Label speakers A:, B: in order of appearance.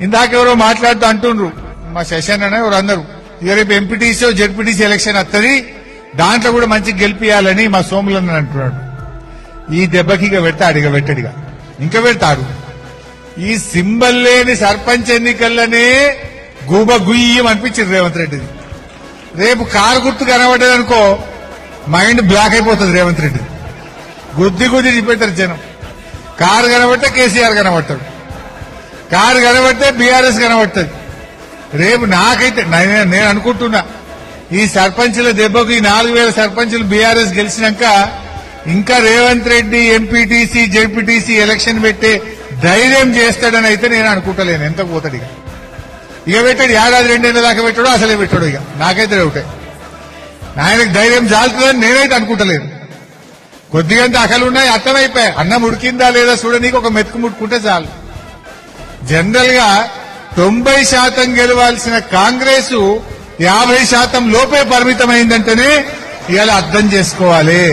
A: ఇందాకెవరో మాట్లాడుతూ అంటుండ్రు మా శశాన్ అన్న ఎవరు అందరూ ఇక రేపు ఎంపీటీసీ జెడ్పీటీసీ ఎలక్షన్ వస్తుంది, దాంట్లో కూడా మంచిగా గెలిపియాలని మా సోములన్న అంటున్నాడు. ఈ దెబ్బకి ఇక పెడతాడు, ఇక పెట్టడిగా ఇంకా పెడతాడు. ఈ సింబల్ లేని సర్పంచ్ ఎన్నికల్లోనే గూబ గుయ్యం అనిపించింది రేవంత్ రెడ్డిది. రేపు కారు గుర్తు కనబడ్డదనుకో మైండ్ బ్లాక్ అయిపోతుంది రేవంత్ రెడ్డి. గుద్ది చూపెడతారు జనం. కారు కనబట్టే కేసీఆర్ కనబడతాడు, కారు కనబడితే బీఆర్ఎస్ కనబడుతుంది. రేపు నాకైతే నేను అనుకుంటున్నా ఈ సర్పంచుల దెబ్బకు ఈ 4,000 సర్పంచులు బీఆర్ఎస్ గెలిచినాక ఇంకా Revanth Reddy MPTC ZPTC election పెట్టే ధైర్యం చేస్తాడని అయితే నేను అనుకుంటలేను. ఎంత పోతాడు ఇక పెట్టాడు, ఏడాది 2 ఏళ్ల దాకా పెట్టాడు, అసలే పెట్టాడు. ఇక నాకైతే ఒకటే ఆయనకు ధైర్యం జాలుతుందని నేనైతే అనుకుంటలేను. కొద్దిగంత అకలున్నాయి, అర్థమైపోయాయి. అన్నం ఉడికిందా లేదా చూడనీకి ఒక మెతుకు ముట్టుకుంటే చాలు. జనరల్ గా 90% గెలవాల్సిన కాంగ్రెస్ 50% లోపే పరిమితమైందంటేనే ఇవాళ అర్థం చేసుకోవాలి.